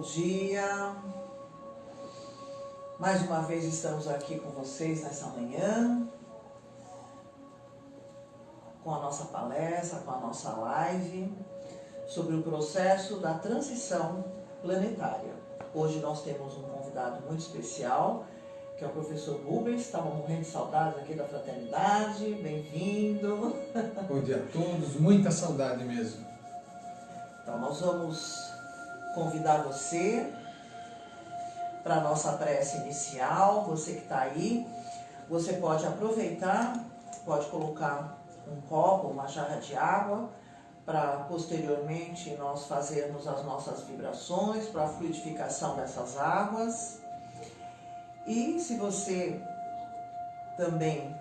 dia. Mais uma vez estamos aqui com vocês nessa manhã, com a nossa palestra, com a nossa live, sobre o processo da transição planetária. Hoje nós temos um convidado muito especial, que é o professor Rubens. Estava morrendo de saudades aqui da fraternidade. Bem-vindo. Bom dia a todos, muita saudade mesmo. Então nós vamos convidar você para a nossa prece inicial. Você que está aí, você pode aproveitar, pode colocar um copo, uma jarra de água, para posteriormente nós fazermos as nossas vibrações, para a fluidificação dessas águas. E se você também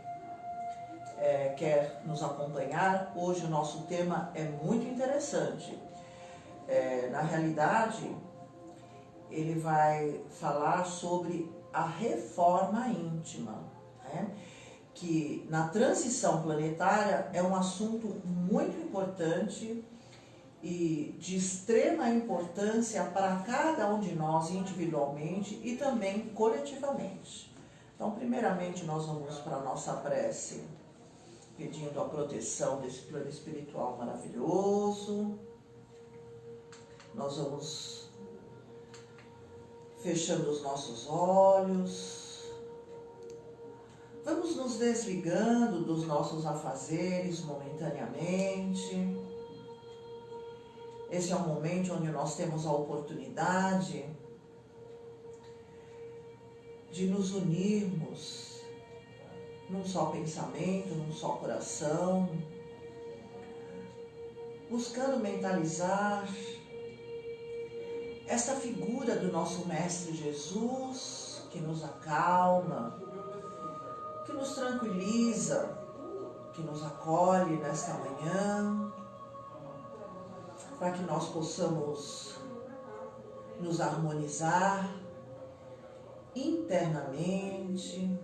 quer nos acompanhar, hoje o nosso tema é muito interessante. Na realidade, ele vai falar sobre a reforma íntima, né? Que na transição planetária é um assunto muito importante e de extrema importância para cada um de nós individualmente e também coletivamente. Então, primeiramente, nós vamos para a nossa prece, pedindo a proteção desse plano espiritual maravilhoso. Nós vamos fechando os nossos olhos, vamos nos desligando dos nossos afazeres momentaneamente. Esse é um momento onde nós temos a oportunidade de nos unirmos num só pensamento, num só coração, buscando mentalizar esta figura do nosso Mestre Jesus, que nos acalma, que nos tranquiliza, que nos acolhe nesta manhã, para que nós possamos nos harmonizar internamente.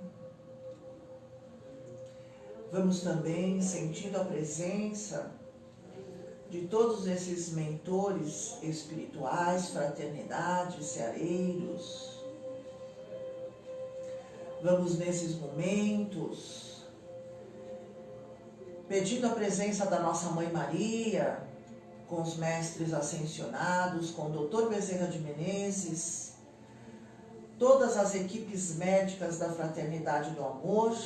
Vamos também sentindo a presença de todos esses mentores espirituais, fraternidades, ceareiros. Vamos nesses momentos pedindo a presença da nossa Mãe Maria, com os mestres ascensionados, com o Dr. Bezerra de Menezes, todas as equipes médicas da Fraternidade do Amor,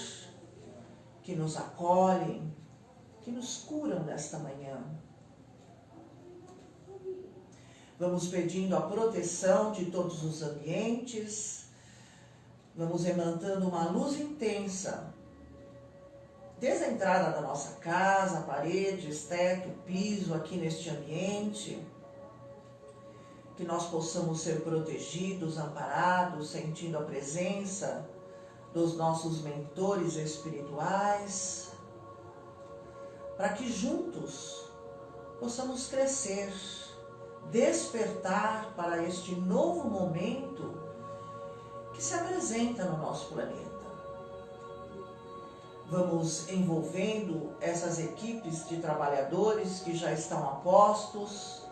que nos acolhem, que nos curam nesta manhã. Vamos pedindo a proteção de todos os ambientes, vamos emanando uma luz intensa, desde a entrada da nossa casa, paredes, teto, piso, aqui neste ambiente, que nós possamos ser protegidos, amparados, sentindo a presença dos nossos mentores espirituais, para que juntos possamos crescer, despertar para este novo momento que se apresenta no nosso planeta. Vamos envolvendo essas equipes de trabalhadores que já estão a postos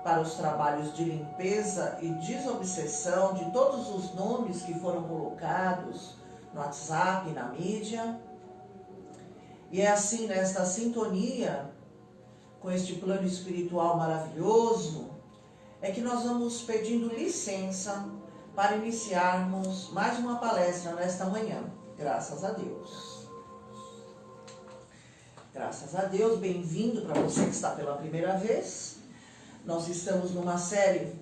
para os trabalhos de limpeza e desobsessão de todos os nomes que foram colocados no WhatsApp e na mídia. E é assim, nesta sintonia com este plano espiritual maravilhoso, é que nós vamos pedindo licença para iniciarmos mais uma palestra nesta manhã. Graças a Deus. Graças a Deus, bem-vindo para você que está pela primeira vez. Nós estamos numa série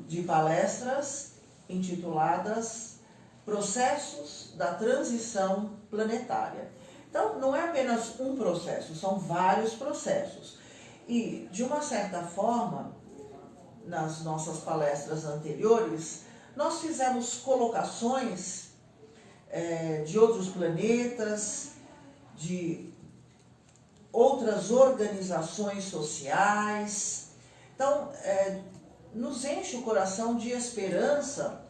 de palestras intituladas Processos da Transição Planetária. Então, não é apenas um processo, são vários processos. E, de uma certa forma, nas nossas palestras anteriores, nós fizemos colocações de outros planetas, de outras organizações sociais. Então, nos enche o coração de esperança,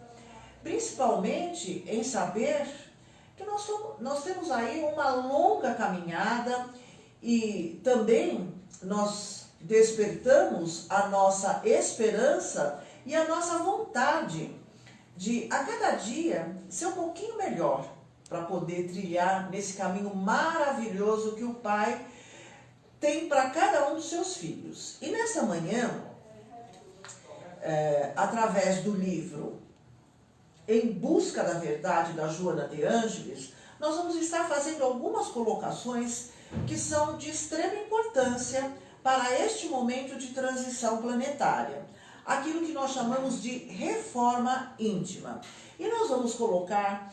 principalmente em saber que nós temos aí uma longa caminhada e também nós despertamos a nossa esperança e a nossa vontade de, a cada dia, ser um pouquinho melhor para poder trilhar nesse caminho maravilhoso que o Pai tem para cada um dos seus filhos. E nessa manhã, através do livro Em Busca da Verdade, da Joana de Ângeles, nós vamos estar fazendo algumas colocações que são de extrema importância para este momento de transição planetária. Aquilo que nós chamamos de reforma íntima. E nós vamos colocar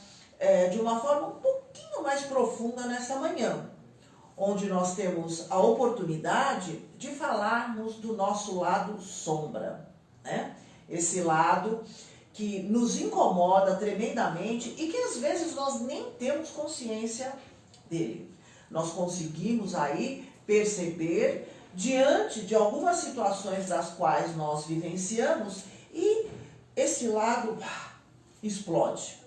de uma forma um pouquinho mais profunda nesta manhã, onde nós temos a oportunidade de falarmos do nosso lado sombra, né? Esse lado que nos incomoda tremendamente e que às vezes nós nem temos consciência dele. Nós conseguimos aí perceber diante de algumas situações das quais nós vivenciamos e esse lado explode.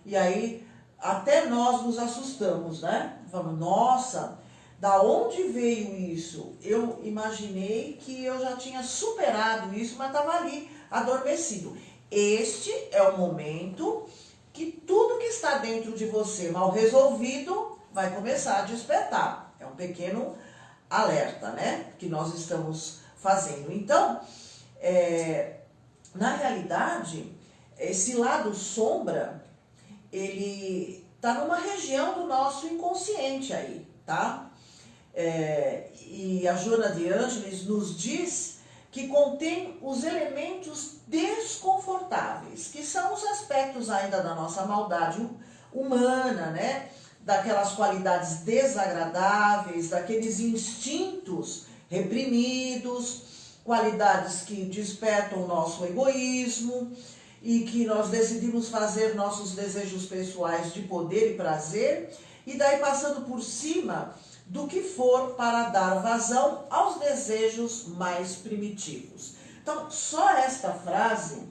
E aí até nós nos assustamos, né? Falamos, nossa, da onde veio isso? Eu imaginei que eu já tinha superado isso, mas estava ali adormecido. Este é o momento que tudo que está dentro de você mal resolvido vai começar a despertar. É um pequeno alerta, né? Que nós estamos fazendo. Então, na realidade, esse lado sombra, ele está numa região do nosso inconsciente aí, tá? E a Joana de Ângeles nos diz que contém os elementos desconfortáveis, que são os aspectos ainda da nossa maldade humana, né? Daquelas qualidades desagradáveis, daqueles instintos reprimidos, qualidades que despertam o nosso egoísmo e que nós decidimos fazer nossos desejos pessoais de poder e prazer, e daí passando por cima do que for para dar vazão aos desejos mais primitivos. Então, só esta frase,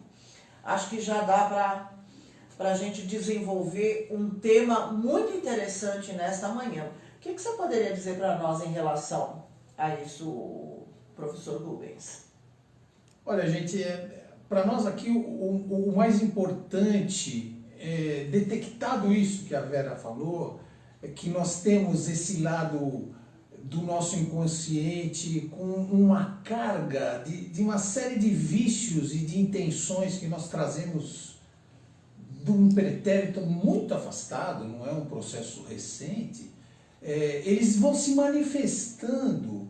acho que já dá para a gente desenvolver um tema muito interessante nesta manhã. O que você poderia dizer para nós em relação a isso, professor Rubens? Olha, gente, para nós aqui o mais importante, detectado isso que a Vera falou, é que nós temos esse lado do nosso inconsciente com uma carga de uma série de vícios e de intenções que nós trazemos de um pretérito muito afastado, não é um processo recente. Eles vão se manifestando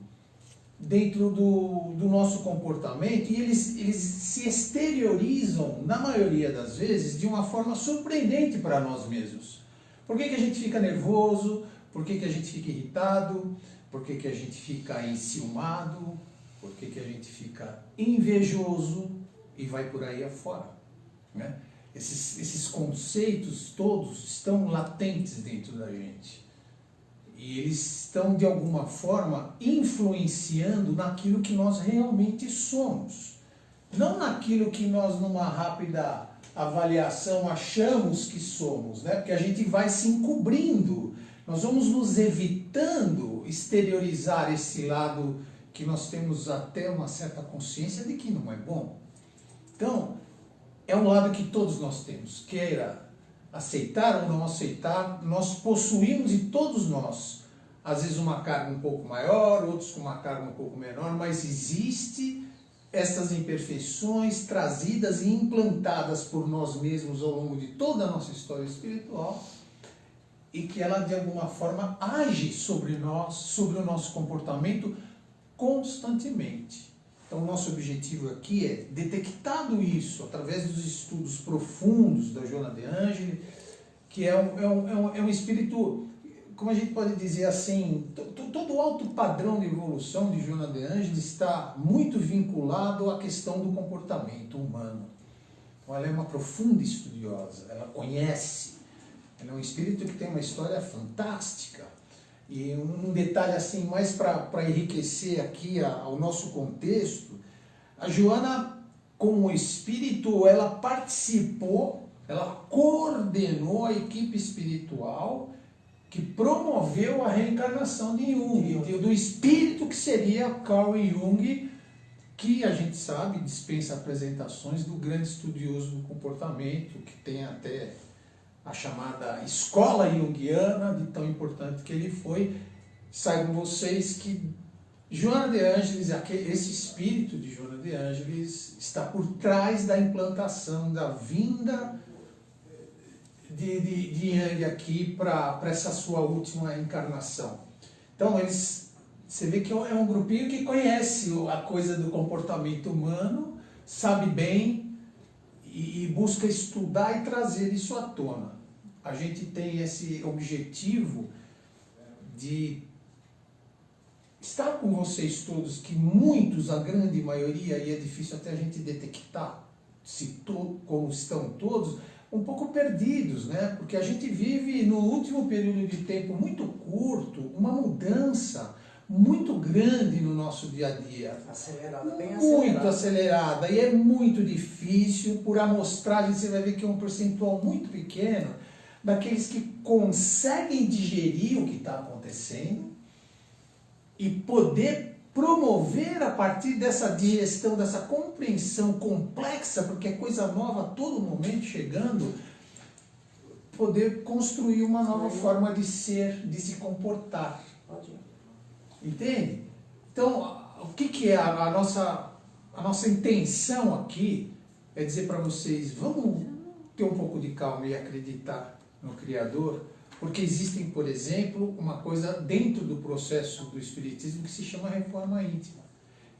dentro do nosso comportamento e eles se exteriorizam, na maioria das vezes, de uma forma surpreendente para nós mesmos. Por que a gente fica nervoso? Por que a gente fica irritado? Por que a gente fica enciumado? Por que a gente fica invejoso? E vai por aí afora, né? Esses conceitos todos estão latentes dentro da gente. E eles estão, de alguma forma, influenciando naquilo que nós realmente somos. Não naquilo que nós, numa rápida avaliação, achamos que somos, né? Porque a gente vai se encobrindo, nós vamos nos evitando exteriorizar esse lado que nós temos até uma certa consciência de que não é bom. Então, é um lado que todos nós temos, queira aceitar ou não aceitar, nós possuímos, e todos nós, às vezes uma carga um pouco maior, outros com uma carga um pouco menor, mas existe essas imperfeições trazidas e implantadas por nós mesmos ao longo de toda a nossa história espiritual e que ela de alguma forma age sobre nós, sobre o nosso comportamento constantemente. Então o nosso objetivo aqui é, detectado isso através dos estudos profundos da Joana de Ângeles, que é um espírito, como a gente pode dizer assim, todo o alto padrão de evolução de Joana de Ângeles está muito vinculado à questão do comportamento humano. Então ela é uma profunda estudiosa, ela conhece, ela é um espírito que tem uma história fantástica. E um detalhe assim, mais para enriquecer aqui o nosso contexto, a Joana, como espírito, ela participou, ela coordenou a equipe espiritual que promoveu a reencarnação de Jung, do espírito que seria Carl Jung, que a gente sabe, dispensa apresentações, do grande estudioso do comportamento, que tem até a chamada escola junguiana, de tão importante que ele foi. Saibam vocês que Joana de Ângeles, esse espírito de Joana de Ângeles, está por trás da implantação, da vinda de Yang aqui para essa sua última encarnação. Então, você vê que é um grupinho que conhece a coisa do comportamento humano, sabe bem e busca estudar e trazer isso à tona. A gente tem esse objetivo de estar com vocês todos, que muitos, a grande maioria, e é difícil até a gente detectar como estão todos, um pouco perdidos, né? Porque a gente vive no último período de tempo muito curto, uma mudança muito grande no nosso dia a dia. Acelerada, bem acelerada. Muito acelerada. E é muito difícil, por amostragem, você vai ver que é um percentual muito pequeno daqueles que conseguem digerir o que está acontecendo e poder promover a partir dessa digestão, dessa compreensão complexa, porque é coisa nova a todo momento chegando, poder construir uma nova forma de ser, de se comportar. Entende? Então, o que é a nossa intenção aqui é dizer para vocês, vamos ter um pouco de calma e acreditar no Criador, porque existem, por exemplo, uma coisa dentro do processo do Espiritismo que se chama reforma íntima.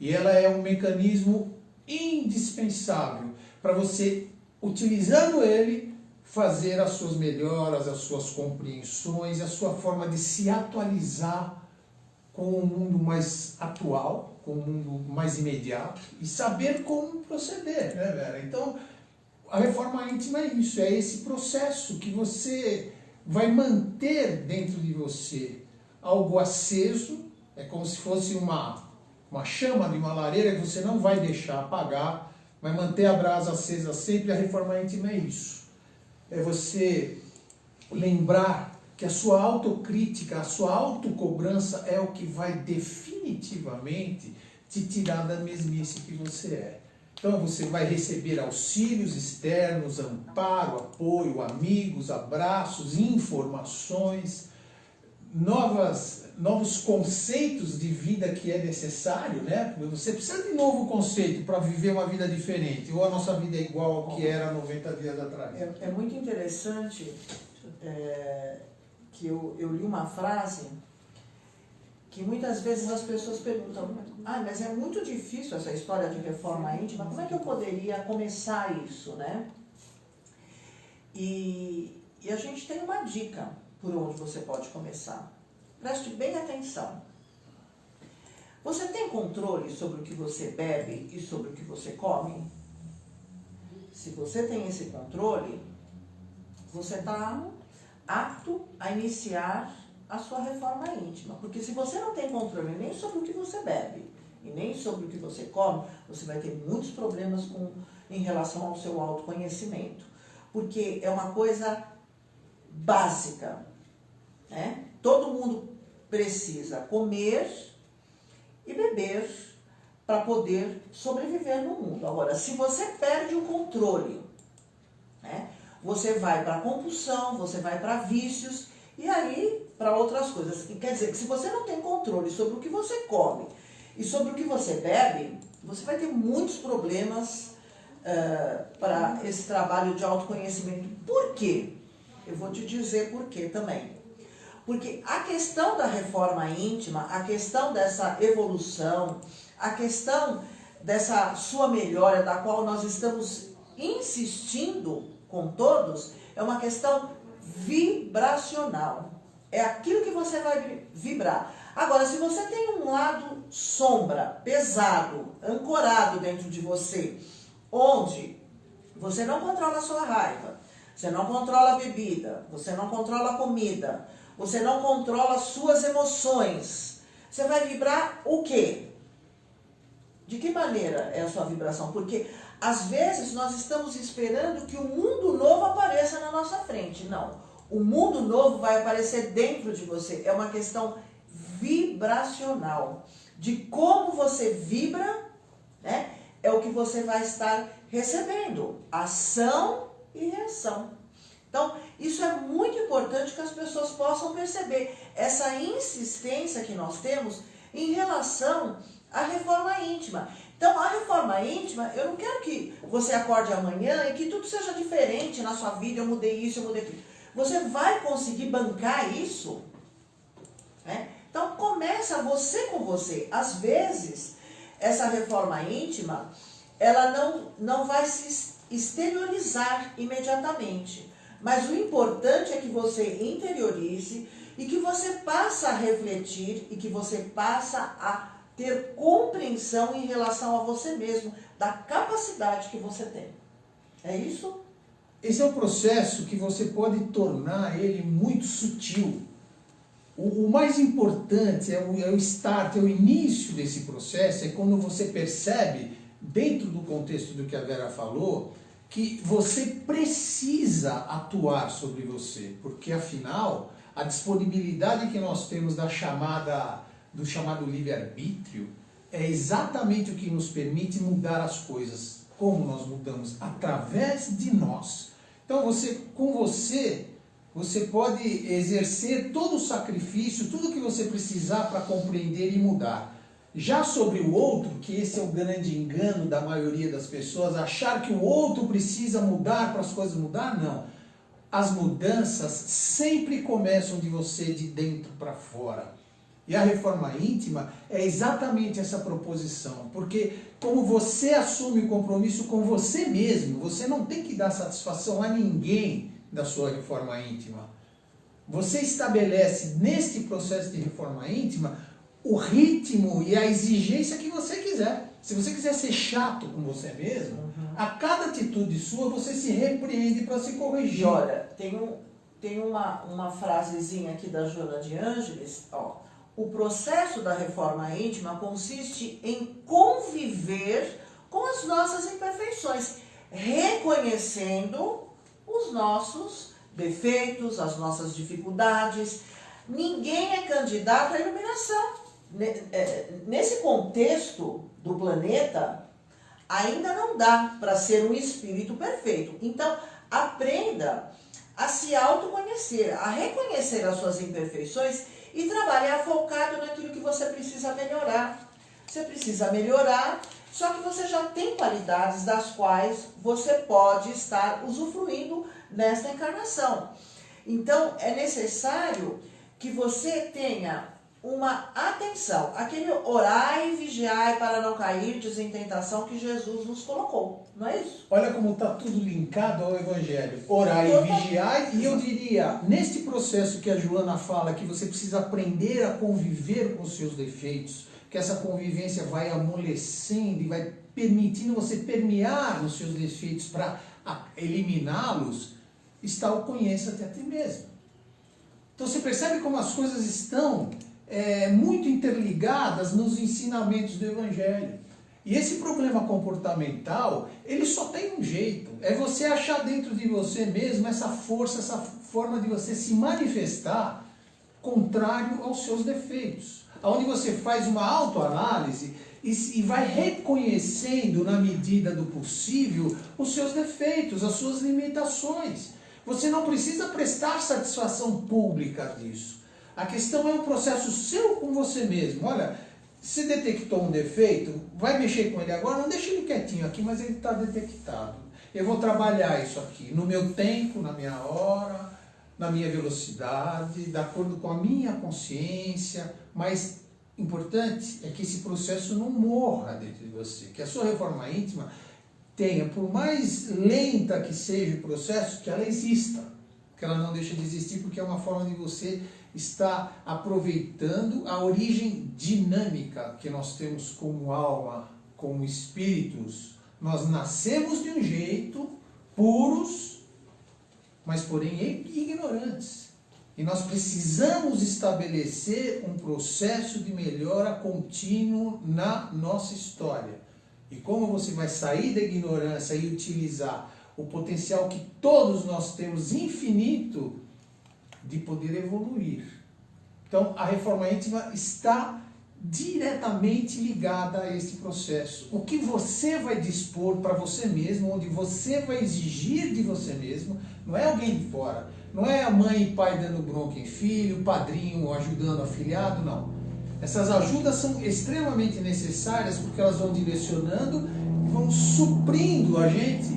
E ela é um mecanismo indispensável para você, utilizando ele, fazer as suas melhoras, as suas compreensões, a sua forma de se atualizar com o mundo mais atual, com o mundo mais imediato, e saber como proceder, né, Vera? Então, a reforma íntima é isso, é esse processo que você vai manter dentro de você algo aceso, é como se fosse uma chama de uma lareira que você não vai deixar apagar, vai manter a brasa acesa sempre. A reforma íntima é isso. É você lembrar que a sua autocrítica, a sua autocobrança é o que vai definitivamente te tirar da mesmice que você é. Então você vai receber auxílios externos, amparo, apoio, amigos, abraços, informações, novos conceitos de vida que é necessário, né? Você precisa de novo conceito para viver uma vida diferente, ou a nossa vida é igual ao que era 90 dias atrás. É muito interessante que eu li uma frase que muitas vezes as pessoas perguntam, mas é muito difícil essa história de reforma íntima, como é que eu poderia começar isso, né? E a gente tem uma dica por onde você pode começar. Preste bem atenção. Você tem controle sobre o que você bebe e sobre o que você come? Se você tem esse controle, você está apto a iniciar a sua reforma íntima. Porque se você não tem controle nem sobre o que você bebe e nem sobre o que você come, você vai ter muitos problemas em relação ao seu autoconhecimento. Porque é uma coisa básica, né? Todo mundo precisa comer e beber para poder sobreviver no mundo. Agora, se você perde o controle, né, você vai para compulsão, você vai para vícios e aí para outras coisas. E quer dizer que se você não tem controle sobre o que você come e sobre o que você bebe, você vai ter muitos problemas para esse trabalho de autoconhecimento. Por quê? Eu vou te dizer por quê também. Porque a questão da reforma íntima, a questão dessa evolução, a questão dessa sua melhora, da qual nós estamos insistindo com todos, é uma questão vibracional. É aquilo que você vai vibrar. Agora, se você tem um lado sombra, pesado, ancorado dentro de você, onde você não controla a sua raiva, você não controla a bebida, você não controla a comida, você não controla as suas emoções, você vai vibrar o quê? De que maneira é a sua vibração? Porque às vezes nós estamos esperando que um mundo novo apareça na nossa frente. Não. O mundo novo vai aparecer dentro de você. É uma questão vibracional. De como você vibra, né? É o que você vai estar recebendo. Ação e reação. Então, isso é muito importante que as pessoas possam perceber. Essa insistência que nós temos em relação à reforma íntima. Então, a reforma íntima, eu não quero que você acorde amanhã e que tudo seja diferente na sua vida. Eu mudei isso, eu mudei aquilo. Você vai conseguir bancar isso? Né? Então, começa você com você. Às vezes, essa reforma íntima, ela não vai se exteriorizar imediatamente. Mas o importante é que você interiorize e que você passe a refletir e que você passe a ter compreensão em relação a você mesmo, da capacidade que você tem. É isso? Esse é um processo que você pode tornar ele muito sutil. O mais importante é o start, é o início desse processo, é quando você percebe, dentro do contexto do que a Vera falou, que você precisa atuar sobre você, porque afinal, a disponibilidade que nós temos do chamado livre-arbítrio é exatamente o que nos permite mudar as coisas. Como nós mudamos? Através de nós. Então você pode exercer todo o sacrifício, tudo que você precisar para compreender e mudar. Já sobre o outro, que esse é o grande engano da maioria das pessoas, achar que o outro precisa mudar para as coisas mudar, não. As mudanças sempre começam de você, de dentro para fora. E a reforma íntima é exatamente essa proposição, porque como você assume o compromisso com você mesmo, você não tem que dar satisfação a ninguém da sua reforma íntima. Você estabelece neste processo de reforma íntima o ritmo e a exigência que você quiser. Se você quiser ser chato com você mesmo, a cada atitude sua você se repreende para se corrigir. E olha, tem uma frasezinha aqui da Joana de Ângeles, ó. O processo da reforma íntima consiste em conviver com as nossas imperfeições, reconhecendo os nossos defeitos, as nossas dificuldades. Ninguém é candidato à iluminação. Nesse contexto do planeta, ainda não dá para ser um espírito perfeito. Então, aprenda a se autoconhecer, a reconhecer as suas imperfeições e trabalhar focado naquilo que você precisa melhorar. Você precisa melhorar, só que você já tem qualidades das quais você pode estar usufruindo nesta encarnação. Então, é necessário que você tenha uma atenção, aquele orai e vigiai para não cair em tentação que Jesus nos colocou, não é isso? Olha como está tudo linkado ao Evangelho. Orai e vigiai, e eu diria, neste processo que a Joana fala, que você precisa aprender a conviver com os seus defeitos, que essa convivência vai amolecendo e vai permitindo você permear os seus defeitos para eliminá-los, está o conheça-te a ti mesmo. Então você percebe como as coisas estão muito interligadas nos ensinamentos do Evangelho. E esse problema comportamental, ele só tem um jeito. É você achar dentro de você mesmo essa força, essa forma de você se manifestar contrário aos seus defeitos. Onde você faz uma autoanálise e vai reconhecendo, na medida do possível, os seus defeitos, as suas limitações. Você não precisa prestar satisfação pública disso. A questão é um processo seu com você mesmo. Olha, se detectou um defeito, vai mexer com ele agora, não deixa ele quietinho aqui, mas ele está detectado. Eu vou trabalhar isso aqui no meu tempo, na minha hora, na minha velocidade, de acordo com a minha consciência, mas importante é que esse processo não morra dentro de você, que a sua reforma íntima tenha, por mais lenta que seja o processo, que ela exista, que ela não deixe de existir, porque é uma forma de você estar aproveitando a origem dinâmica que nós temos como alma, como espíritos. Nós nascemos de um jeito, puros, mas porém ignorantes. E nós precisamos estabelecer um processo de melhora contínuo na nossa história. E como você vai sair da ignorância e utilizar o potencial que todos nós temos infinito, de poder evoluir. Então, a reforma íntima está diretamente ligada a este processo. O que você vai dispor para você mesmo, onde você vai exigir de você mesmo, não é alguém de fora, não é a mãe e pai dando bronca em filho, padrinho ajudando afilhado, não. Essas ajudas são extremamente necessárias porque elas vão direcionando e vão suprindo a gente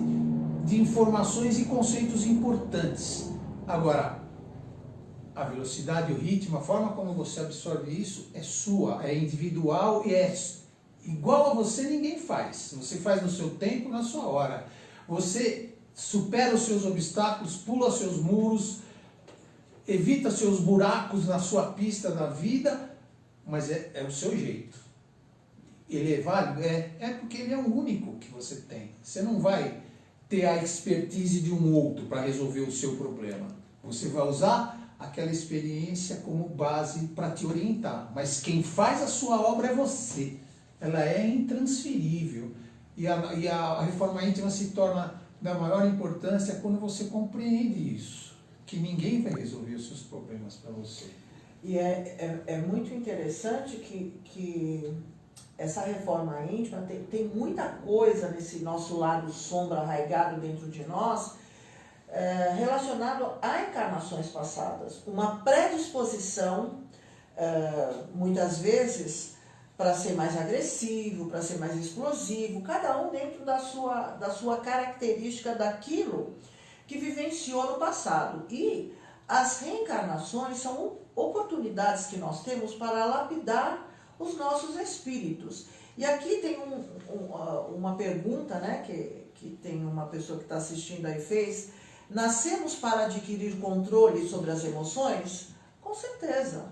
de informações e conceitos importantes. Agora, a velocidade, o ritmo, a forma como você absorve isso é sua, é individual e é igual a você, ninguém faz. Você faz no seu tempo, na sua hora. Você supera os seus obstáculos, pula seus muros, evita seus buracos na sua pista da vida, mas é o seu jeito. Ele é válido? É porque ele é o único que você tem. Você não vai ter a expertise de um outro para resolver o seu problema. Você vai usar aquela experiência como base para te orientar. Mas quem faz a sua obra é você. Ela é intransferível. E a reforma íntima se torna da maior importância quando você compreende isso. Que ninguém vai resolver os seus problemas para você. E é muito interessante que essa reforma íntima tem muita coisa nesse nosso lado sombra arraigado dentro de nós, relacionado a encarnações passadas. Uma predisposição, muitas vezes, para ser mais agressivo, para ser mais explosivo, cada um dentro da sua característica daquilo que vivenciou no passado. E as reencarnações são oportunidades que nós temos para lapidar os nossos espíritos. E aqui tem uma pergunta, né, que tem uma pessoa que está assistindo aí fez: nascemos para adquirir controle sobre as emoções? Com certeza,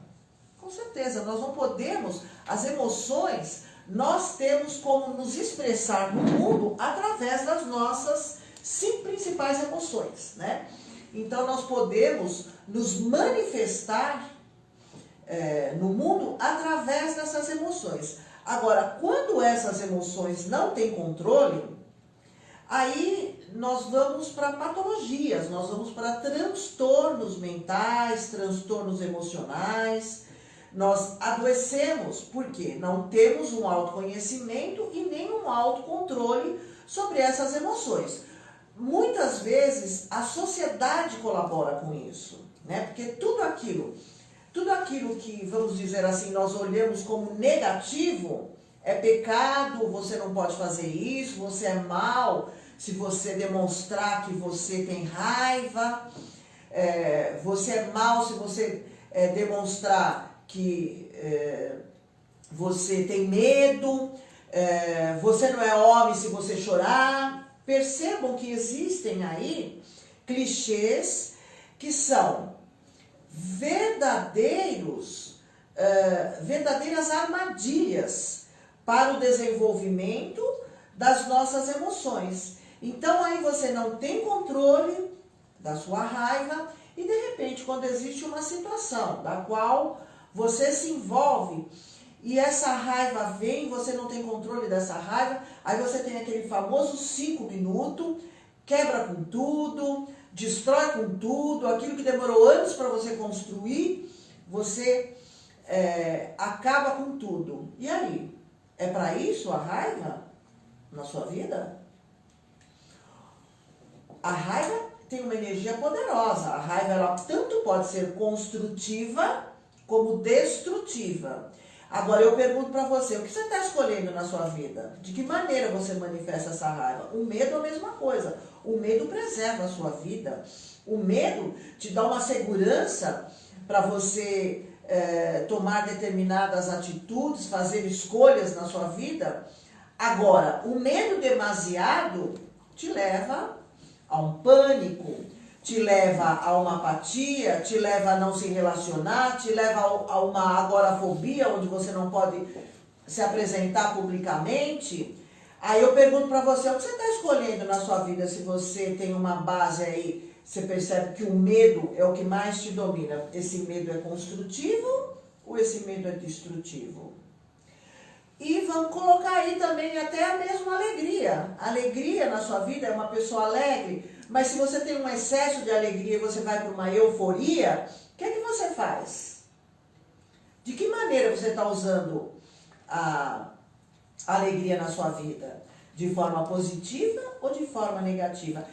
nós não podemos, as emoções, nós temos como nos expressar no mundo através das nossas 5 principais emoções, né? Então nós podemos nos manifestar no mundo através dessas emoções. Agora, quando essas emoções não têm controle, aí nós vamos para patologias, nós vamos para transtornos mentais, transtornos emocionais, nós adoecemos porque não temos um autoconhecimento e nem um autocontrole sobre essas emoções. Muitas vezes a sociedade colabora com isso, né? Porque tudo aquilo que, vamos dizer assim, nós olhamos como negativo, é pecado, você não pode fazer isso, você é mau se você demonstrar que você tem raiva, você é mau se você demonstrar que você tem medo, você não é homem se você chorar. Percebam que existem aí clichês que são verdadeiras armadilhas para o desenvolvimento das nossas emoções. Então aí você não tem controle da sua raiva e de repente quando existe uma situação da qual você se envolve e essa raiva vem, você não tem controle dessa raiva, aí você tem aquele famoso 5 minutos, quebra com tudo, destrói com tudo, aquilo que demorou anos para você construir, você acaba com tudo. E aí? É para isso a raiva na sua vida? A raiva tem uma energia poderosa. A raiva ela tanto pode ser construtiva como destrutiva. Agora eu pergunto para você, o que você está escolhendo na sua vida? De que maneira você manifesta essa raiva? O medo é a mesma coisa. O medo preserva a sua vida. O medo te dá uma segurança para você tomar determinadas atitudes, fazer escolhas na sua vida. Agora, o medo demasiado te leva a um pânico, te leva a uma apatia, te leva a não se relacionar, te leva a uma agorafobia, onde você não pode se apresentar publicamente. Aí eu pergunto para você, o que você está escolhendo na sua vida? Se você tem uma base aí, você percebe que o medo é o que mais te domina. Esse medo é construtivo ou esse medo é destrutivo? E vamos colocar aí também até a mesma alegria. Alegria na sua vida é uma pessoa alegre, mas se você tem um excesso de alegria e você vai para uma euforia, O que é que você faz? De que maneira você está usando a alegria na sua vida? De forma positiva ou de forma negativa?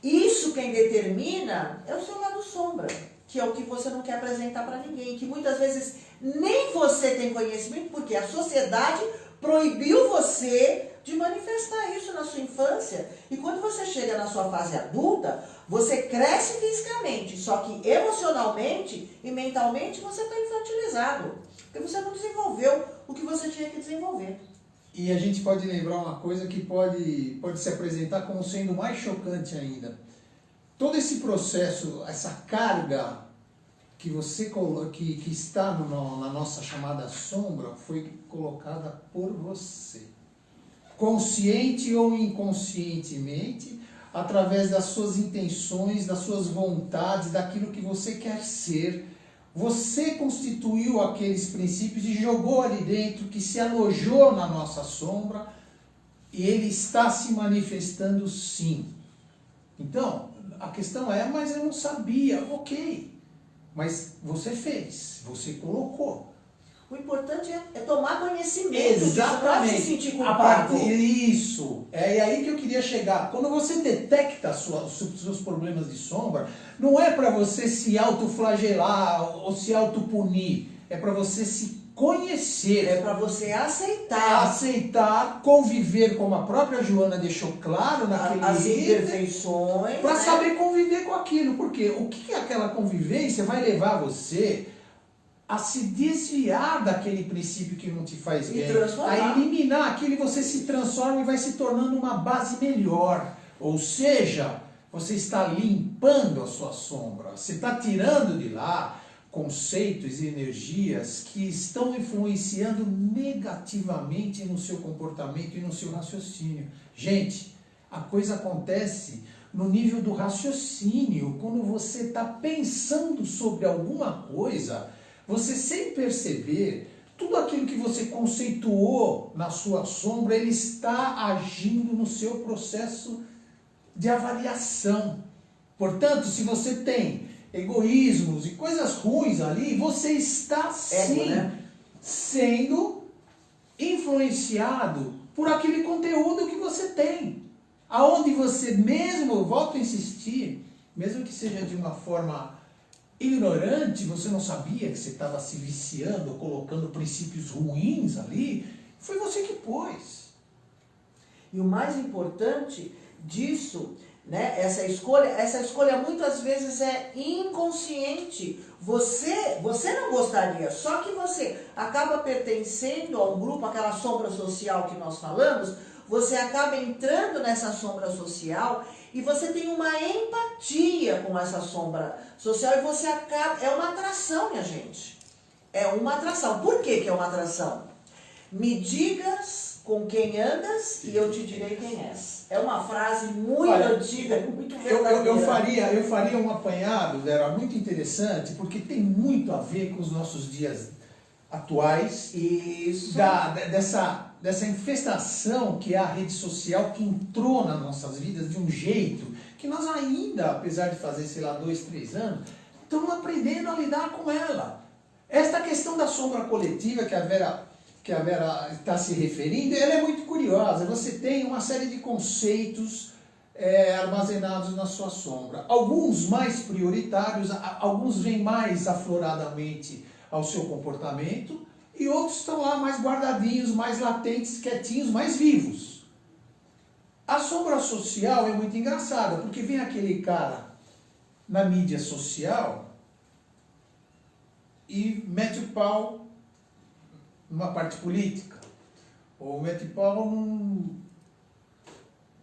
Isso quem determina é o seu lado sombra, que é o que você não quer apresentar para ninguém, que muitas vezes nem você tem conhecimento, porque a sociedade proibiu você de manifestar isso na sua infância. E quando você chega na sua fase adulta, você cresce fisicamente, só que emocionalmente e mentalmente você está infantilizado, porque você não desenvolveu o que você tinha que desenvolver. E a gente pode lembrar uma coisa que pode se apresentar como sendo mais chocante ainda. Todo esse processo, essa carga que você que está na nossa chamada sombra, foi colocada por você. Consciente ou inconscientemente, através das suas intenções, das suas vontades, daquilo que você quer ser. Você constituiu aqueles princípios e jogou ali dentro, que se alojou na nossa sombra, e ele está se manifestando sim. Então, a questão é, mas eu não sabia, ok. Mas você fez, você colocou. O importante é tomar conhecimento. Exatamente. Disso, se sentir culpado. Isso. É aí que eu queria chegar. Quando você detecta os seus problemas de sombra, não é para você se autoflagelar ou se autopunir. É para você se conhecer. É para você aceitar. Aceitar, conviver, como a própria Joana deixou claro naquele as imperfeições. Para saber conviver com aquilo. Porque o que aquela convivência vai levar você a se desviar daquele princípio que não te faz bem, a eliminar aquilo, e você se transforma e vai se tornando uma base melhor. Ou seja, você está limpando a sua sombra, você está tirando de lá conceitos e energias que estão influenciando negativamente no seu comportamento e no seu raciocínio. Gente, a coisa acontece no nível do raciocínio. Quando você está pensando sobre alguma coisa, você, sem perceber, tudo aquilo que você conceituou na sua sombra, ele está agindo no seu processo de avaliação. Portanto, se você tem egoísmos e coisas ruins ali, você está sim sendo influenciado por aquele conteúdo que você tem. Aonde você mesmo, volto a insistir, mesmo que seja de uma forma ignorante, você não sabia que você estava se viciando, colocando princípios ruins ali, foi você que pôs. E o mais importante disso, né, essa escolha muitas vezes é inconsciente. Você não gostaria, só que você acaba pertencendo a um grupo, aquela sombra social que nós falamos, você acaba entrando nessa sombra social e você tem uma empatia com essa sombra social e você acaba... É uma atração, minha gente. É uma atração. Por que é uma atração? Me digas com quem andas e eu te direi quem és. É uma frase muito antiga, muito verdadeira. Eu faria um apanhado, Vera, muito interessante, porque tem muito a ver com os nossos dias atuais. Isso. Dessa infestação que é a rede social, que entrou nas nossas vidas de um jeito que nós ainda, apesar de fazer, sei lá, 2, 3 anos, estamos aprendendo a lidar com ela. Esta questão da sombra coletiva que a Vera está se referindo, ela é muito curiosa. Você tem uma série de conceitos armazenados na sua sombra. Alguns mais prioritários, alguns vêm mais afloradamente ao seu comportamento, e outros estão lá mais guardadinhos, mais latentes, quietinhos, mais vivos. A sombra social é muito engraçada, porque vem aquele cara na mídia social e mete o pau numa parte política, ou mete o pau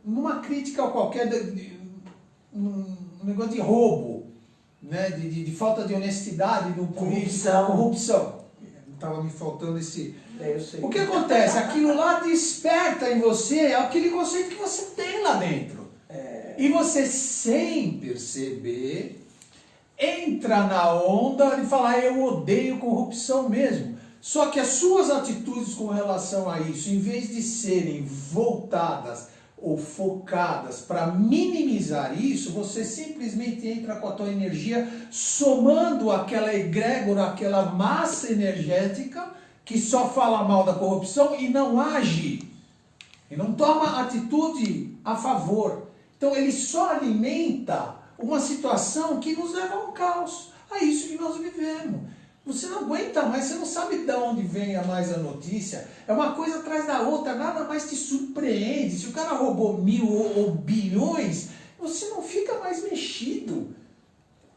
numa crítica qualquer, um negócio de roubo, né? de falta de honestidade do político, corrupção. Estava me faltando esse... O que acontece? Aquilo lá desperta em você aquele conceito que você tem lá dentro. E você, sem perceber, entra na onda de falar, eu odeio corrupção mesmo. Só que as suas atitudes com relação a isso, em vez de serem voltadas ou focadas para minimizar isso, você simplesmente entra com a tua energia somando aquela egrégora, aquela massa energética que só fala mal da corrupção e não age, e não toma atitude a favor. Então ele só alimenta uma situação que nos leva a um caos. É isso que nós vivemos. Você não aguenta mais, você não sabe de onde vem mais a notícia. É uma coisa atrás da outra, nada mais te surpreende. Se o cara roubou 1000 ou bilhões, você não fica mais mexido.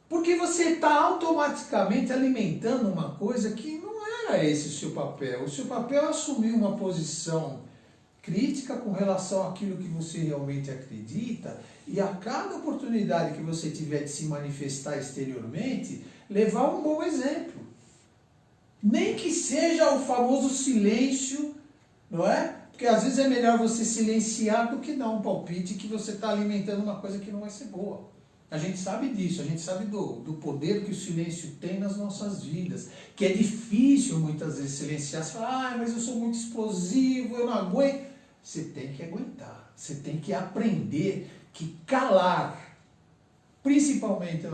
Porque você está automaticamente alimentando uma coisa que não era esse o seu papel. O seu papel é assumir uma posição crítica com relação àquilo que você realmente acredita e a cada oportunidade que você tiver de se manifestar exteriormente, levar um bom exemplo. Nem que seja o famoso silêncio, não é? Porque às vezes é melhor você silenciar do que dar um palpite que você está alimentando uma coisa que não vai ser boa. A gente sabe disso, a gente sabe do poder que o silêncio tem nas nossas vidas, que é difícil muitas vezes silenciar. Você fala, mas eu sou muito explosivo, eu não aguento. Você tem que aguentar, você tem que aprender que calar, principalmente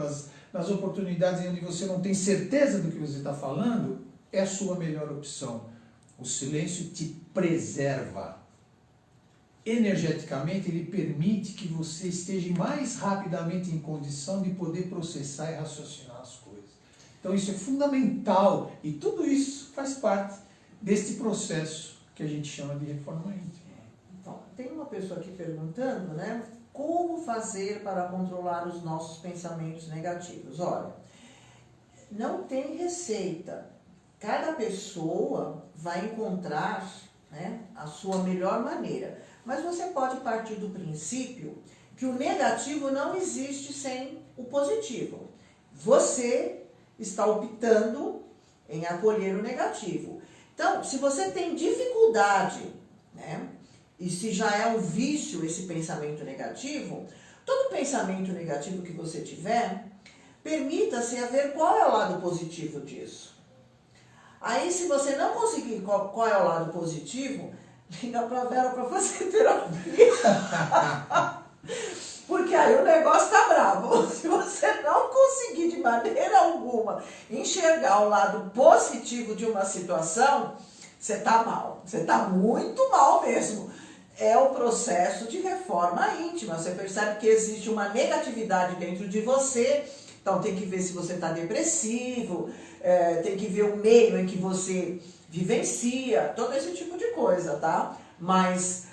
nas oportunidades onde você não tem certeza do que você está falando, é a sua melhor opção. O silêncio te preserva. Energeticamente, ele permite que você esteja mais rapidamente em condição de poder processar e raciocinar as coisas. Então isso é fundamental e tudo isso faz parte deste processo que a gente chama de reforma íntima. Então, tem uma pessoa aqui perguntando, né? Como fazer para controlar os nossos pensamentos negativos? Olha, não tem receita. Cada pessoa vai encontrar, né, a sua melhor maneira. Mas você pode partir do princípio que o negativo não existe sem o positivo. Você está optando em acolher o negativo. Então, se você tem dificuldade, né, e se já é um vício esse pensamento negativo, todo pensamento negativo que você tiver, permita-se a ver qual é o lado positivo disso. Aí, se você não conseguir qual é o lado positivo, liga pra Vera pra fazer terapia. Porque aí o negócio tá bravo. Se você não conseguir de maneira alguma enxergar o lado positivo de uma situação, você tá mal. Você tá muito mal mesmo. É o processo de reforma íntima. Você percebe que existe uma negatividade dentro de você. Então tem que ver se você está depressivo, tem que ver o meio em que você vivencia, todo esse tipo de coisa, tá? Mas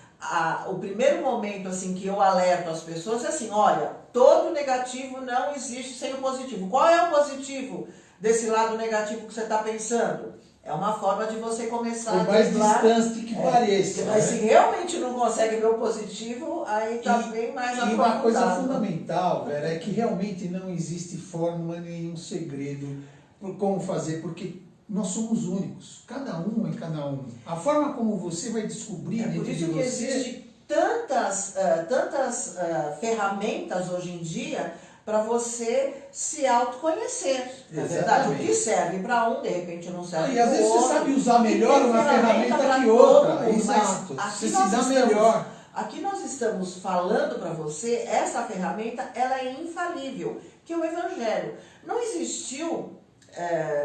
o primeiro momento assim que eu alerto as pessoas é assim, olha, todo negativo não existe sem o positivo. Qual é o positivo desse lado negativo que você está pensando? É uma forma de você começar a mais distante que pareça. Mas se realmente não consegue ver o positivo, aí está bem mais aprofundado. E uma coisa fundamental, Vera, é que realmente não existe fórmula nenhum segredo por como fazer, porque nós somos únicos. Cada um é cada um. A forma como você vai descobrir dentro de você... Por isso que existe tantas ferramentas hoje em dia para você se autoconhecer. Na verdade, o que serve para um, de repente não serve para o outro. E às vezes você sabe usar melhor uma ferramenta que outra. Exato. Você se dá melhor. Aqui nós estamos falando para você, essa ferramenta, ela é infalível, que é o Evangelho. Não existiu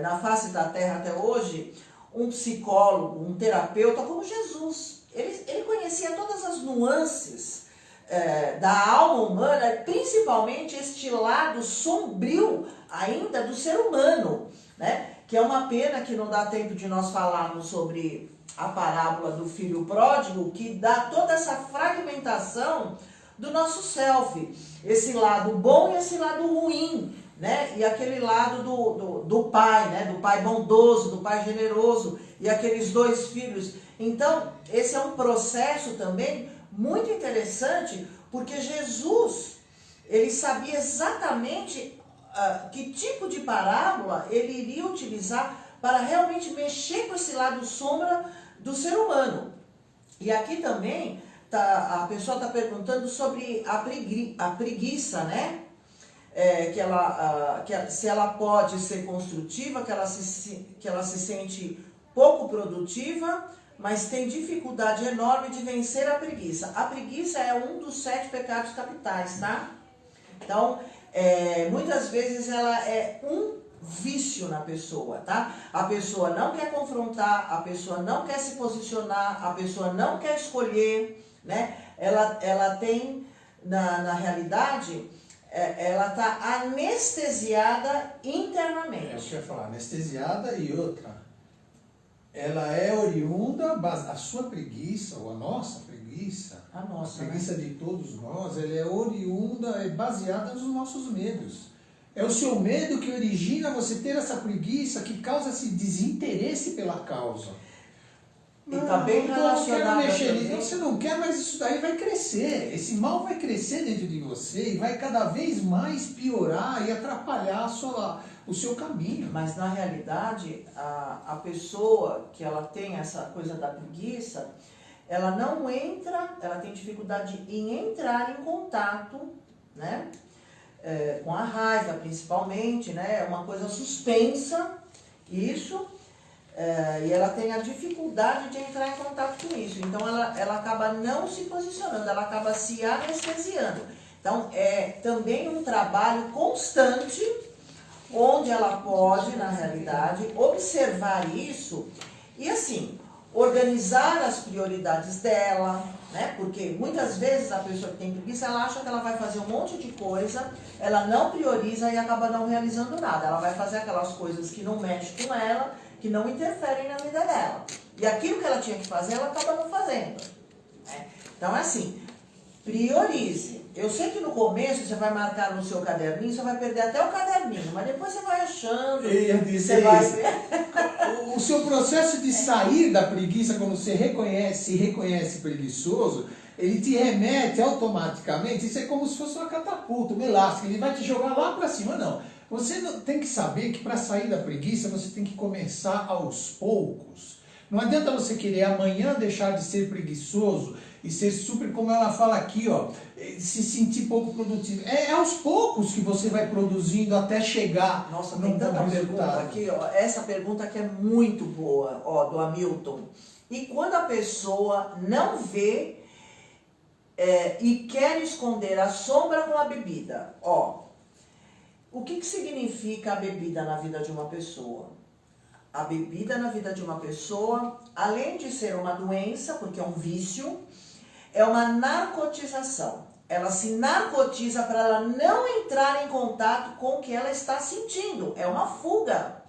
na face da Terra até hoje um psicólogo, um terapeuta como Jesus. Ele conhecia todas as nuances da alma humana, principalmente este lado sombrio ainda do ser humano, né? Que é uma pena que não dá tempo de nós falarmos sobre a parábola do filho pródigo, que dá toda essa fragmentação do nosso self, esse lado bom e esse lado ruim, né? E aquele lado do pai, né? Do pai bondoso, do pai generoso, e aqueles dois filhos. Então, esse é um processo também muito interessante, porque Jesus, ele sabia exatamente que tipo de parábola ele iria utilizar para realmente mexer com esse lado sombra do ser humano. E aqui também a pessoa está perguntando sobre a preguiça, né? Se ela pode ser construtiva, que ela se sente pouco produtiva, mas tem dificuldade enorme de vencer a preguiça. A preguiça é um dos 7 pecados capitais, tá? Então, muitas vezes ela é um vício na pessoa, tá? A pessoa não quer confrontar, a pessoa não quer se posicionar, a pessoa não quer escolher, né? Ela tem, na realidade, ela está anestesiada internamente. É o que eu ia falar, anestesiada e outra. Ela é oriunda, a sua preguiça, ou a nossa preguiça, A nossa, preguiça de todos nós, ela é oriunda, é baseada nos nossos medos. É o seu medo que origina você ter essa preguiça, que causa esse desinteresse pela causa. E está bem relacionado. Você não quer, mas isso daí vai crescer. Esse mal vai crescer dentro de você e vai cada vez mais piorar e atrapalhar o seu caminho. Mas na realidade, a pessoa que ela tem essa coisa da preguiça, ela não entra, ela tem dificuldade em entrar em contato, né? Com a raiva principalmente, né? É uma coisa suspensa, isso. E ela tem a dificuldade de entrar em contato com isso. Então, ela acaba não se posicionando, ela acaba se anestesiando. Então, é também um trabalho constante, onde ela pode, na realidade, observar isso e, assim, organizar as prioridades dela, né? Porque muitas vezes a pessoa que tem preguiça, ela acha que ela vai fazer um monte de coisa, ela não prioriza e acaba não realizando nada. Ela vai fazer aquelas coisas que não mexem com ela, que não interferem na vida dela. E aquilo que ela tinha que fazer, ela acaba não fazendo. Né? Então, é assim, priorize. Eu sei que no começo você vai marcar no seu caderninho, você vai perder até o caderninho, mas depois você vai achando. Você vai... O seu processo de sair da preguiça, quando você se reconhece preguiçoso, ele te remete automaticamente, isso é como se fosse uma catapulta, um elástico, ele vai te jogar lá para cima, não. Você tem que saber que para sair da preguiça, você tem que começar aos poucos. Não adianta você querer amanhã deixar de ser preguiçoso e ser super, como ela fala aqui, ó, se sentir pouco produtivo. É aos poucos que você vai produzindo até chegar. Nossa, tem tanta pergunta aqui, ó. Essa pergunta que é muito boa, ó, do Hamilton. E quando a pessoa não vê e quer esconder a sombra com a bebida, ó. O que significa a bebida na vida de uma pessoa? A bebida na vida de uma pessoa, além de ser uma doença, porque é um vício, é uma narcotização. Ela se narcotiza para ela não entrar em contato com o que ela está sentindo. É uma fuga.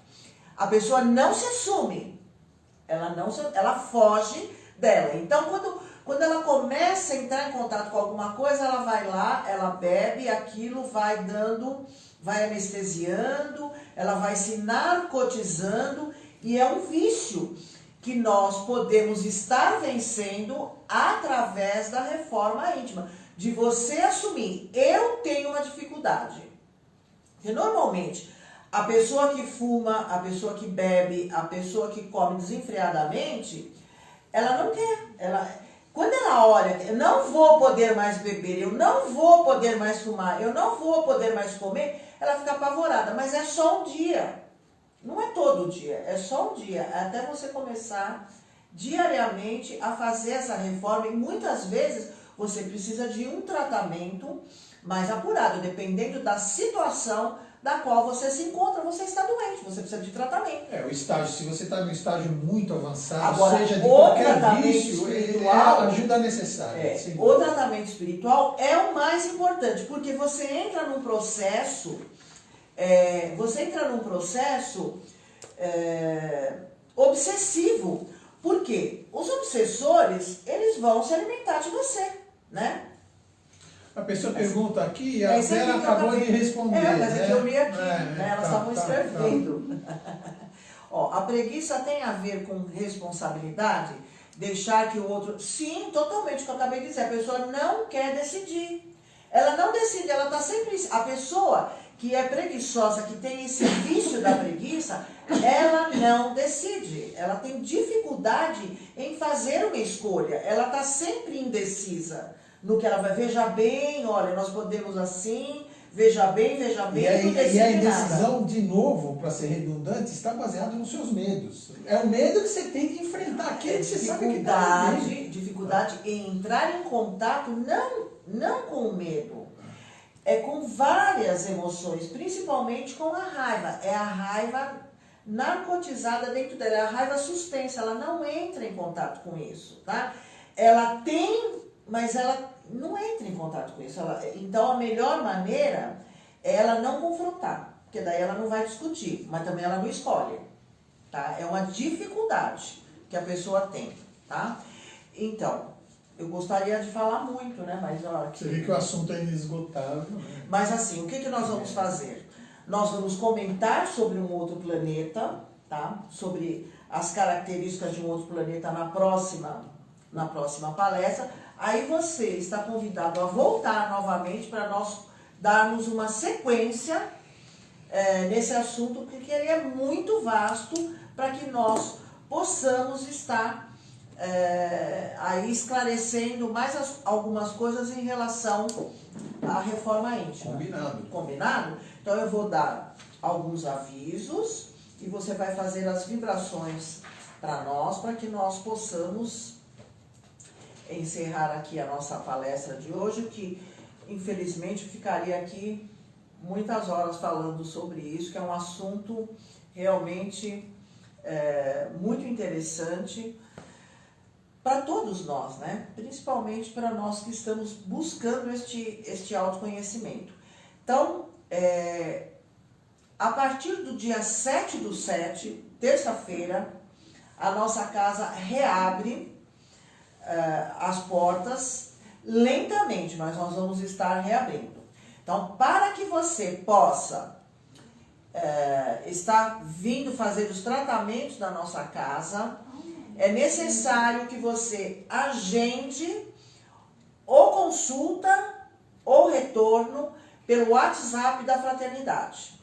A pessoa não se assume. Ela foge dela. Então, quando ela começa a entrar em contato com alguma coisa, ela vai lá, ela bebe, aquilo vai dando... vai anestesiando, ela vai se narcotizando e é um vício que nós podemos estar vencendo através da reforma íntima. De você assumir, eu tenho uma dificuldade. Porque normalmente a pessoa que fuma, a pessoa que bebe, a pessoa que come desenfreadamente, ela não quer. Quando ela olha, eu não vou poder mais beber, eu não vou poder mais fumar, eu não vou poder mais comer, ela fica apavorada. Mas é só um dia. Não é todo dia, é só um dia. Até você começar diariamente a fazer essa reforma. E muitas vezes você precisa de um tratamento mais apurado, dependendo da situação da qual você se encontra. Você está doente, você precisa de tratamento. O estágio, se você está num estágio muito avançado, agora, seja de qualquer vício, espiritual, ajuda necessária. O tratamento espiritual é o mais importante, porque você entra num processo, obsessivo. Por quê? Os obsessores, eles vão se alimentar de você, né? A pessoa pergunta aqui e a Vera acabou de responder. Mas é que eu li aqui, né? Elas estavam escrevendo. Ó, a preguiça tem a ver com responsabilidade? Deixar que o outro... Sim, totalmente o que eu acabei de dizer. A pessoa não quer decidir. Ela não decide, ela está sempre... A pessoa que é preguiçosa, que tem esse vício da preguiça, ela não decide. Ela tem dificuldade em fazer uma escolha. Ela está sempre indecisa no que ela vai. Veja bem, olha, nós podemos assim, veja bem, não E a decide nada. indecisão, de novo, para ser redundante, está baseada nos seus medos. É o medo que você tem que enfrentar, aquilo que você sabe que está dentro. Dificuldade em entrar em contato, não com o medo, é com várias emoções, principalmente com a raiva. É a raiva narcotizada dentro dela, é a raiva suspensa, ela não entra em contato com isso, tá? Ela tem, mas ela não entra em contato com isso. Então a melhor maneira é ela não confrontar, porque daí ela não vai discutir, mas também ela não escolhe, tá? É uma dificuldade que a pessoa tem, tá? Então, eu gostaria de falar muito, né? Mas ó, Você vê que o assunto é inesgotável. Né? Mas assim, o que nós vamos fazer? Nós vamos comentar sobre um outro planeta, tá? Sobre as características de um outro planeta na próxima palestra. Aí você está convidado a voltar novamente para nós darmos uma sequência nesse assunto, porque ele é muito vasto para que nós possamos estar aí esclarecendo mais algumas coisas em relação à reforma íntima. Combinado? Então eu vou dar alguns avisos e você vai fazer as vibrações para nós, para que nós possamos encerrar aqui a nossa palestra de hoje, que infelizmente ficaria aqui muitas horas falando sobre isso, que é um assunto realmente muito interessante para todos nós, né? Principalmente para nós que estamos buscando este autoconhecimento. Então, a partir do dia 7/7, terça-feira, a nossa casa reabre as portas lentamente, mas nós vamos estar reabrindo. Então, para que você possa estar vindo fazer os tratamentos da nossa casa, é necessário que você agende ou consulta ou retorno pelo WhatsApp da Fraternidade,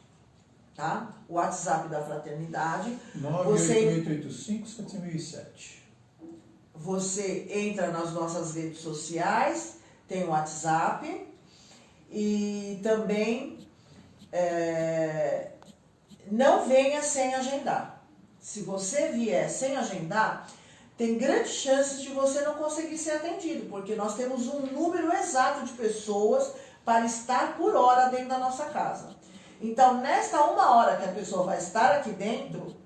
tá? O WhatsApp da Fraternidade. 98885-7007. Você entra nas nossas redes sociais, tem o WhatsApp e também não venha sem agendar. Se você vier sem agendar, tem grandes chances de você não conseguir ser atendido, porque nós temos um número exato de pessoas para estar por hora dentro da nossa casa. Então, nesta 1 hora que a pessoa vai estar aqui dentro,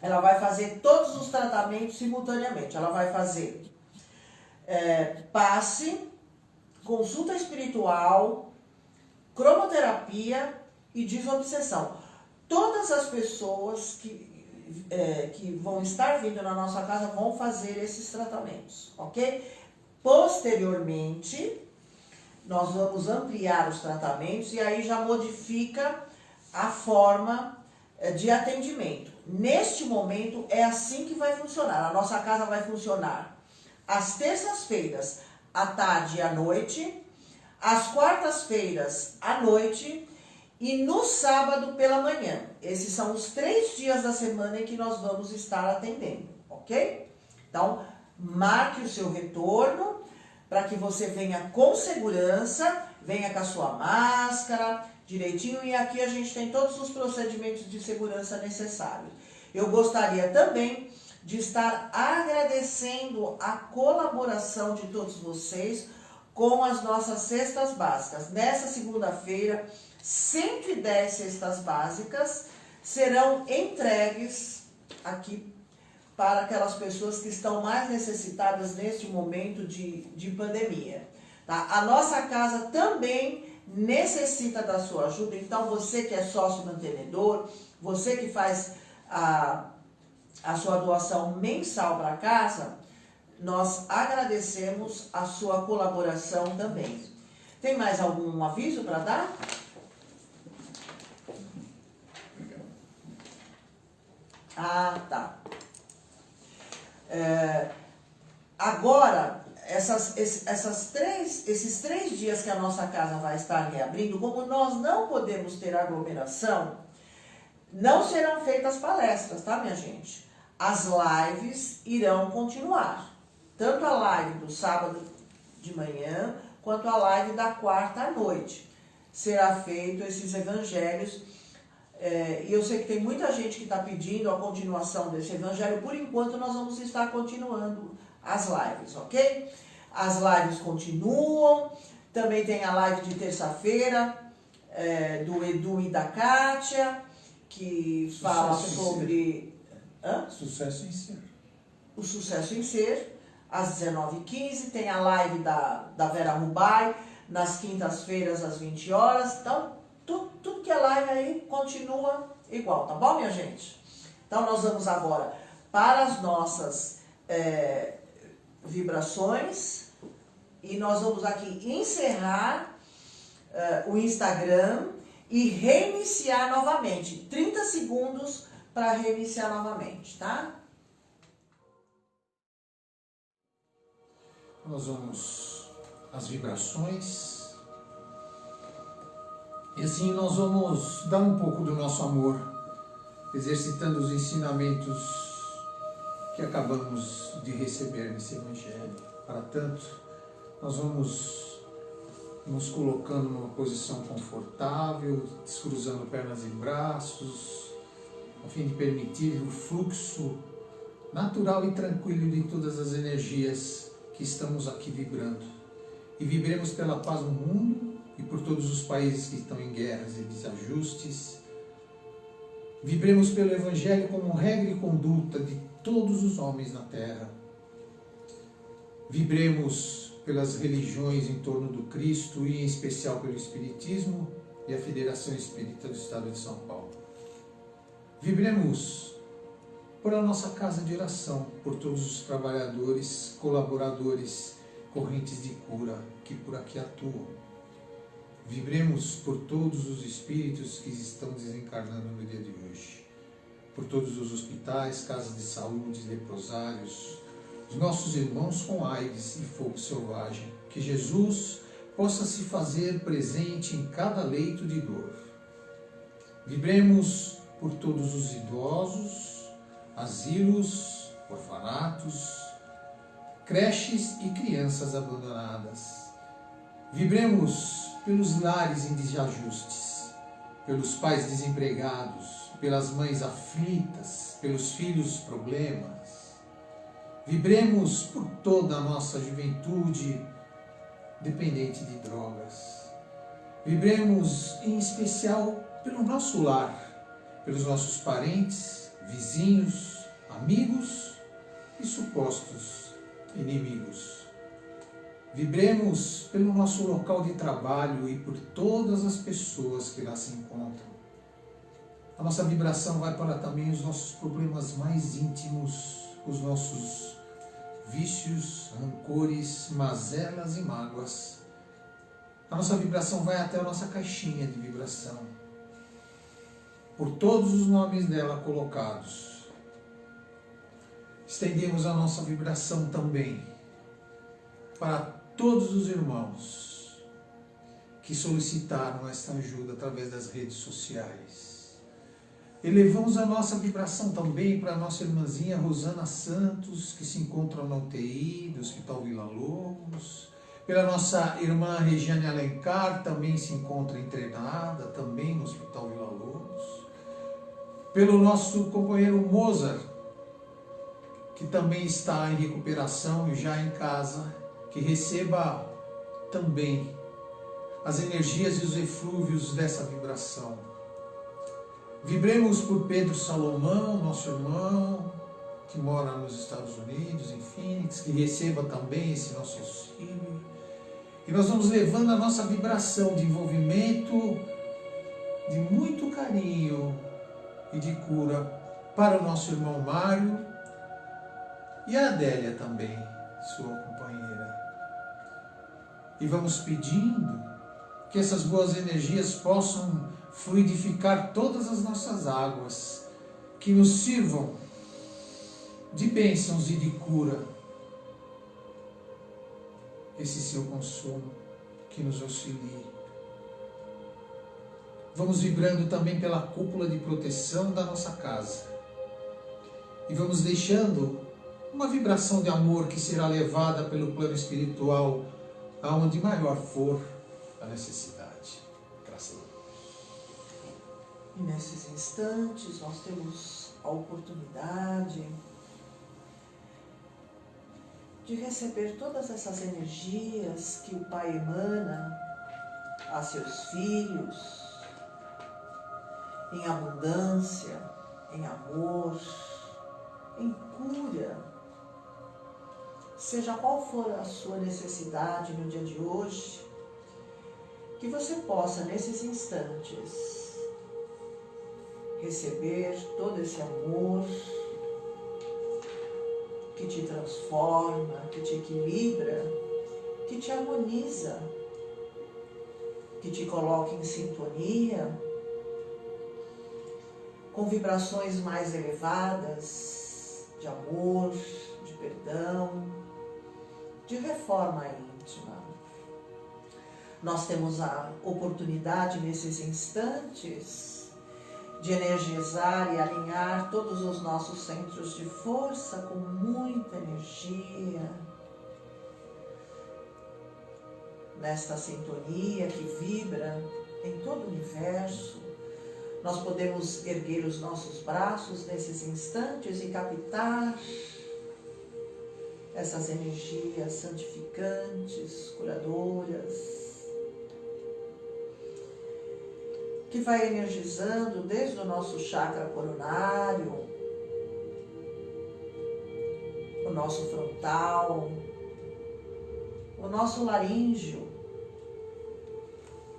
ela vai fazer todos os tratamentos simultaneamente. Ela vai fazer passe, consulta espiritual, cromoterapia e desobsessão. Todas as pessoas que vão estar vindo na nossa casa vão fazer esses tratamentos, ok? Posteriormente, nós vamos ampliar os tratamentos e aí já modifica a forma de atendimento. Neste momento, é assim que vai funcionar. A nossa casa vai funcionar às terças-feiras, à tarde e à noite, às quartas-feiras, à noite e no sábado pela manhã. Esses são os 3 dias da semana em que nós vamos estar atendendo, ok? Então, marque o seu retorno para que você venha com segurança, venha com a sua máscara direitinho, e aqui a gente tem todos os procedimentos de segurança necessários. Eu gostaria também de estar agradecendo a colaboração de todos vocês com as nossas cestas básicas. Nessa segunda-feira, 110 cestas básicas serão entregues aqui para aquelas pessoas que estão mais necessitadas neste momento de pandemia. Tá? A nossa casa também necessita da sua ajuda, então você que é sócio mantenedor, você que faz a sua doação mensal para casa, nós agradecemos a sua colaboração também. Tem mais algum aviso para dar? Ah, tá. Agora, esses 3 dias que a nossa casa vai estar reabrindo, como nós não podemos ter aglomeração, não serão feitas palestras, tá, minha gente? As lives irão continuar. Tanto a live do sábado de manhã, quanto a live da quarta à noite. será feito esses evangelhos. E eu sei que tem muita gente que está pedindo a continuação desse evangelho. Por enquanto, nós vamos estar continuando as lives, ok? As lives continuam. Também tem a live de terça-feira do Edu e da Kátia, que fala sobre... Sucesso em Ser. O Sucesso em Ser, às 19h15. Tem a live da Vera Rubai, nas quintas-feiras, às 20 horas. Então, tudo que é live aí continua igual, tá bom, minha gente? Então, nós vamos agora para as nossas vibrações e nós vamos aqui encerrar o Instagram e reiniciar novamente. 30 segundos para reiniciar novamente, tá? Nós vamos às vibrações. E assim nós vamos dar um pouco do nosso amor, exercitando os ensinamentos que acabamos de receber nesse Evangelho. Para tanto, nós vamos nos colocando numa posição confortável, descruzando pernas e braços, a fim de permitir o fluxo natural e tranquilo de todas as energias que estamos aqui vibrando. E vibremos pela paz no mundo e por todos os países que estão em guerras e desajustes. Vibremos pelo Evangelho como regra e conduta de todos os homens na Terra. Vibremos pelas religiões em torno do Cristo e em especial pelo Espiritismo e a Federação Espírita do Estado de São Paulo. Vibremos por a nossa casa de oração, por todos os trabalhadores, colaboradores, correntes de cura que por aqui atuam. Vibremos por todos os espíritos que estão desencarnando no dia de hoje, por todos os hospitais, casas de saúde, leprosários, os nossos irmãos com AIDS e fogo selvagem, que Jesus possa se fazer presente em cada leito de dor. Vibremos por todos os idosos, asilos, orfanatos, creches e crianças abandonadas. Vibremos pelos lares em desajustes, pelos pais desempregados, pelas mães aflitas, pelos filhos problemas. Vibremos por toda a nossa juventude dependente de drogas. Vibremos em especial pelo nosso lar, pelos nossos parentes, vizinhos, amigos e supostos inimigos. Vibremos pelo nosso local de trabalho e por todas as pessoas que lá se encontram. A nossa vibração vai para também os nossos problemas mais íntimos, os nossos vícios, rancores, mazelas e mágoas. A nossa vibração vai até a nossa caixinha de vibração, por todos os nomes dela colocados. Estendemos a nossa vibração também para todos os irmãos que solicitaram esta ajuda através das redes sociais. Elevamos a nossa vibração também para a nossa irmãzinha Rosana Santos, que se encontra na UTI do Hospital Vila Lobos, pela nossa irmã Regiane Alencar, também se encontra internada, também no Hospital Vila Lobos, pelo nosso companheiro Mozart, que também está em recuperação e já em casa, que receba também as energias e os eflúvios dessa vibração. Vibremos por Pedro Salomão, nosso irmão, que mora nos Estados Unidos, em Phoenix, que receba também esse nosso auxílio. E nós vamos levando a nossa vibração de envolvimento, de muito carinho e de cura para o nosso irmão Mário e a Adélia também, sua companheira. E vamos pedindo que essas boas energias possam fluidificar todas as nossas águas, que nos sirvam de bênçãos e de cura. Esse seu consumo que nos auxilie. Vamos vibrando também pela cúpula de proteção da nossa casa. E vamos deixando uma vibração de amor que será levada pelo plano espiritual aonde maior for a necessidade. E nesses instantes nós temos a oportunidade de receber todas essas energias que o Pai emana a seus filhos, em abundância, em amor, em cura. Seja qual for a sua necessidade no dia de hoje, que você possa, nesses instantes, receber todo esse amor que te transforma, que te equilibra, que te harmoniza, que te coloca em sintonia com vibrações mais elevadas de amor, de perdão, de reforma íntima. Nós temos a oportunidade nesses instantes de energizar e alinhar todos os nossos centros de força com muita energia, nesta sintonia que vibra em todo o universo. Nós podemos erguer os nossos braços nesses instantes e captar essas energias santificantes, curadoras, que vai energizando desde o nosso chakra coronário, o nosso frontal, o nosso laríngeo,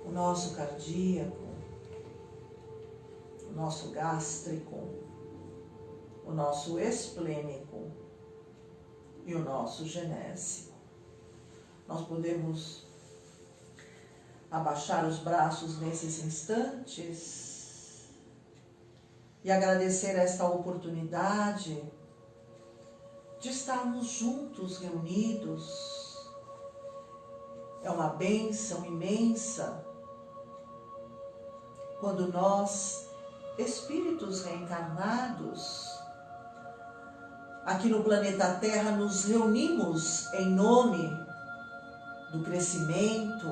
o nosso cardíaco, o nosso gástrico, o nosso esplênico e o nosso genésico. Nós podemos abaixar os braços nesses instantes e agradecer esta oportunidade de estarmos juntos, reunidos. É uma bênção imensa quando nós, espíritos reencarnados, aqui no planeta Terra, nos reunimos em nome do crescimento,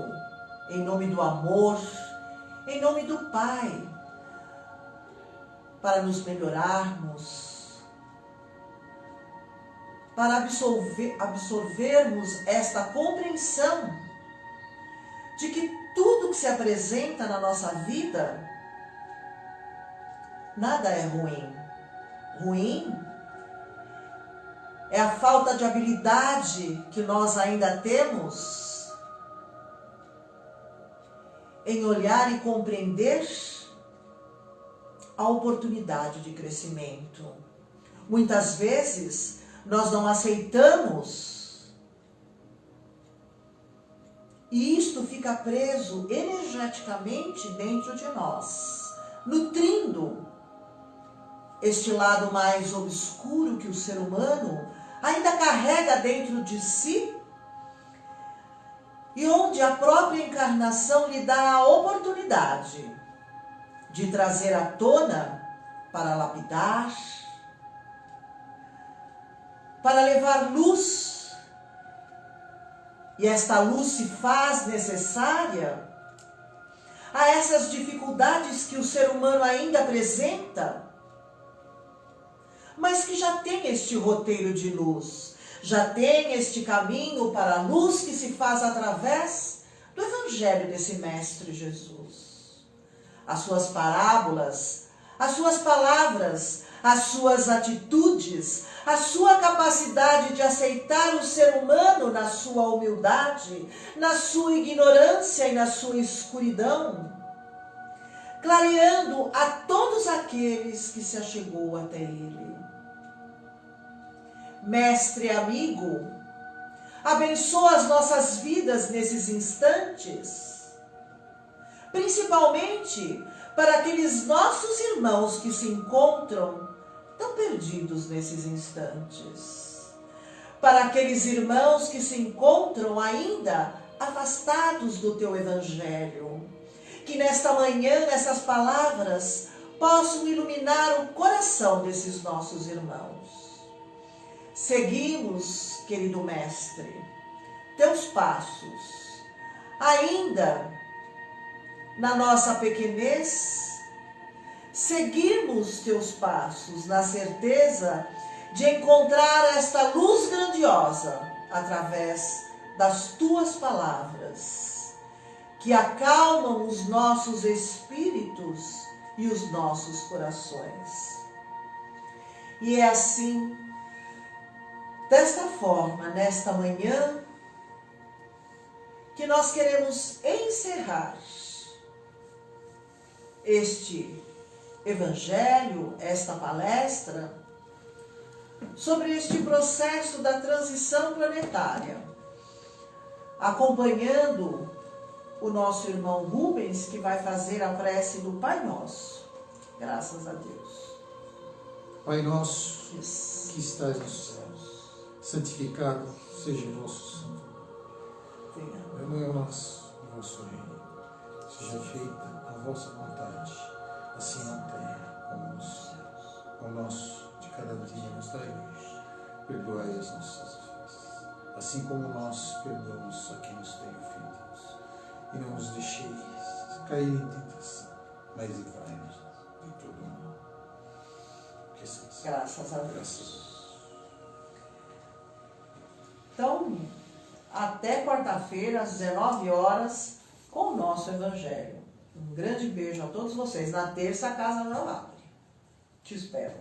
em nome do amor, em nome do Pai, para nos melhorarmos, para absorvermos esta compreensão de que tudo que se apresenta na nossa vida, nada é ruim. Ruim é a falta de habilidade que nós ainda temos em olhar e compreender a oportunidade de crescimento. Muitas vezes nós não aceitamos e isto fica preso energeticamente dentro de nós, nutrindo este lado mais obscuro que o ser humano ainda carrega dentro de si, e onde a própria encarnação lhe dá a oportunidade de trazer à tona para lapidar, para levar luz, e esta luz se faz necessária a essas dificuldades que o ser humano ainda apresenta, mas que já tem este roteiro de luz, já tem este caminho para a luz que se faz através do Evangelho desse Mestre Jesus. As suas parábolas, as suas palavras, as suas atitudes, a sua capacidade de aceitar o ser humano na sua humildade, na sua ignorância e na sua escuridão, clareando a todos aqueles que se achegou até ele. Mestre amigo, abençoa as nossas vidas nesses instantes, principalmente para aqueles nossos irmãos que se encontram tão perdidos nesses instantes, para aqueles irmãos que se encontram ainda afastados do teu Evangelho, que nesta manhã essas palavras possam iluminar o coração desses nossos irmãos. Seguimos, querido Mestre, teus passos, ainda na nossa pequenez seguirmos teus passos na certeza de encontrar esta luz grandiosa através das tuas palavras, que acalmam os nossos espíritos e os nossos corações. E é assim, desta forma, nesta manhã, que nós queremos encerrar este evangelho, esta palestra, sobre este processo da transição planetária, acompanhando o nosso irmão Rubens, que vai fazer a prece do Pai Nosso. Graças a Deus. Pai nosso, Isso. que estás nos céus, santificado seja o vosso santo. Venha a nós o vosso reino. Seja feita a vossa vontade, assim na terra como nos céus. O nosso de cada dia nos dai hoje. Perdoai as nossas ofensas, assim como nós perdoamos a quem nos tem ofendido. E não nos deixeis cair em tentação, mas livrai-nos de todo mal. Que assim seja. Graças a Deus. Graças. Então, até quarta-feira, às 19 horas, com o nosso Evangelho. Um grande beijo a todos vocês. Na terça, a casa não abre. Te espero.